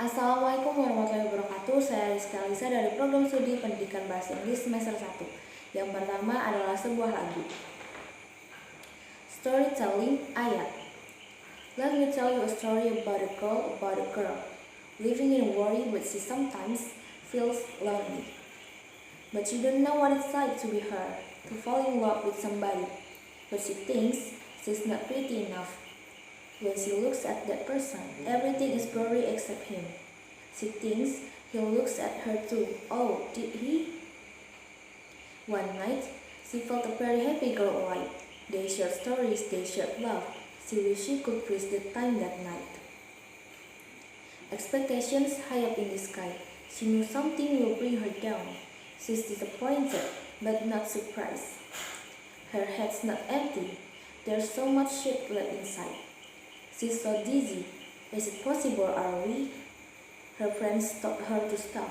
Assalamualaikum warahmatullahi wabarakatuh. Saya Rizki dari program studi pendidikan bahasa Inggris semester 1. Yang pertama adalah sebuah lagu. Storytelling ayat. Let me tell you a story about a girl living in a worry, but she sometimes feels lonely. But she don't know what it's like to be her, to fall in love with somebody. But she thinks she's not pretty enough. When she looks at that person, everything is blurry except him. She thinks he looks at her too. Oh, did he? One night, she felt a very happy girl alive. They shared stories, they shared love. She wished she could freeze the time that night. Expectations high up in the sky. She knew something will bring her down. She's disappointed, but not surprised. Her head's not empty. There's so much shit left inside. She's so dizzy. Is it possible, are we? Her friends told her to stop,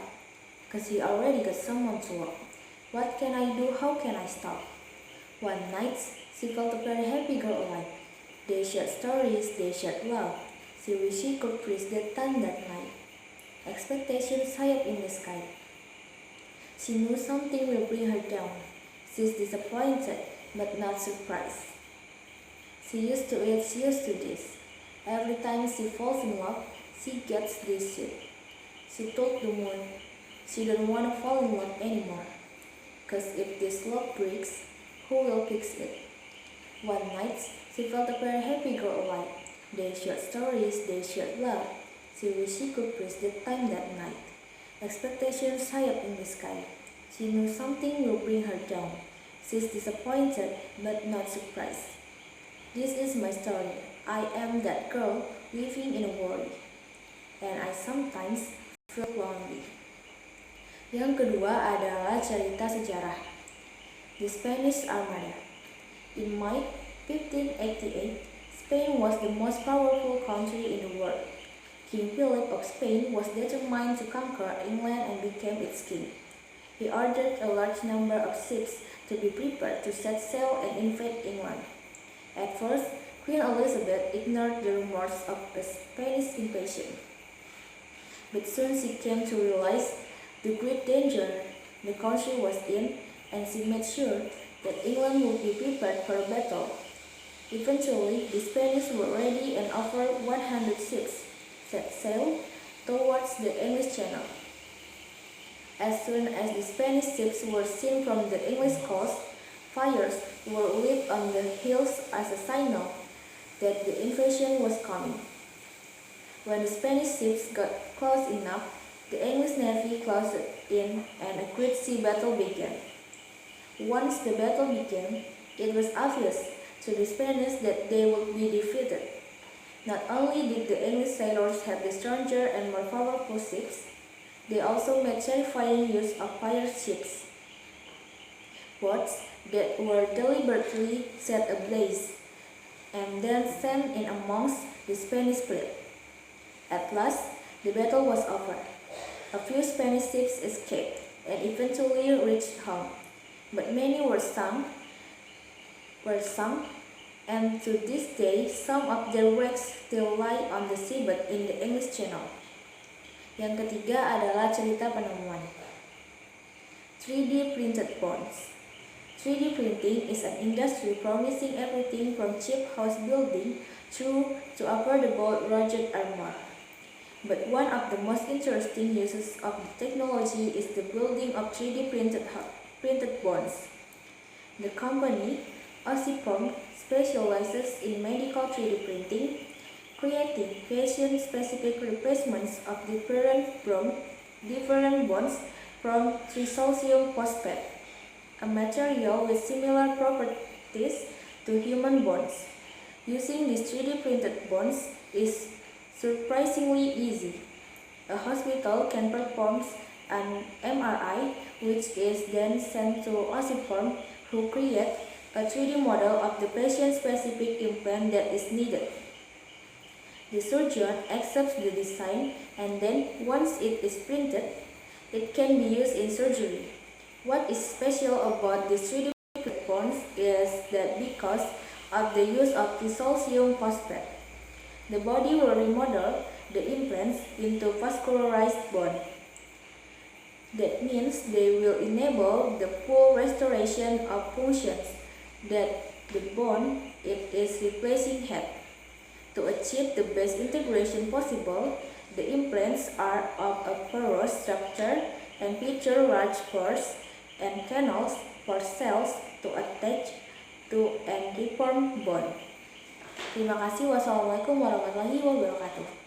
cause he already got someone to love. What can I do? How can I stop? One night, she felt a very happy girl alive. They shared stories, they shared love. She wished she could freeze that time that night. Expectations high up in the sky. She knew something will bring her down. She's disappointed, but not surprised. She used to it, she used to this. Every time she falls in love, she gets this shit. She told the moon she don't want to fall in love anymore. Cause if this love breaks, who will fix it? One night, she felt a very happy girl alive. They shared stories, they shared love. She wished she could freeze the time that night. Expectations high up in the sky. She knew something will bring her down. She's disappointed, but not surprised. This is my story. I am that girl living in a worry, and I sometimes feel lonely. Yang kedua adalah cerita sejarah. The Spanish Armada. In May 1588, Spain was the most powerful country in the world. King Philip of Spain was determined to conquer England and became its king. He ordered a large number of ships to be prepared to set sail and invade England. At first, Queen Elizabeth ignored the rumors of a Spanish invasion. But soon she came to realize the great danger the country was in, and she made sure that England would be prepared for a battle. Eventually, the Spanish were ready and over 100 ships set sail towards the English Channel. As soon as the Spanish ships were seen from the English coast, fires were lit on the hills as a signal that the invasion was coming. When the Spanish ships got close enough, the English navy closed in and a great sea battle began. Once the battle began, it was obvious to the Spanish that they would be defeated. Not only did the English sailors have the stronger and more powerful ships, they also made terrifying use of fire ships, boats that were deliberately set ablaze and then sent in amongst the Spanish fleet. At last, the battle was over. A few Spanish ships escaped and eventually reached home, but many were sunk, and to this day, some of their wrecks still lie on the seabed in the English Channel. Yang ketiga adalah cerita penemuan. 3D printed bonds. 3D printing is an industry promising everything from cheap house building through to affordable rugged armor. But one of the most interesting uses of the technology is the building of 3D printed bonds. The company, Ossipon, specializes in medical 3D printing, creating patient-specific replacements of different bonds from trisodium phosphate, a material with similar properties to human bones. Using these 3D printed bonds is surprisingly easy. A hospital can perform an MRI, which is then sent to Ossipon, who create a 3D model of the patient-specific implant that is needed. The surgeon accepts the design, and then once it is printed, it can be used in surgery. What is special about these 3D printed bonds is that because of the use of trisodium phosphate, the body will remodel the implants into vascularized bone. That means they will enable the full restoration of functions that the bone it is replacing had. To achieve the best integration possible, the implants are of a porous structure and feature large pores and canals for cells to attach to and reform bone. Terima kasih. Wassalamualaikum warahmatullahi wabarakatuh.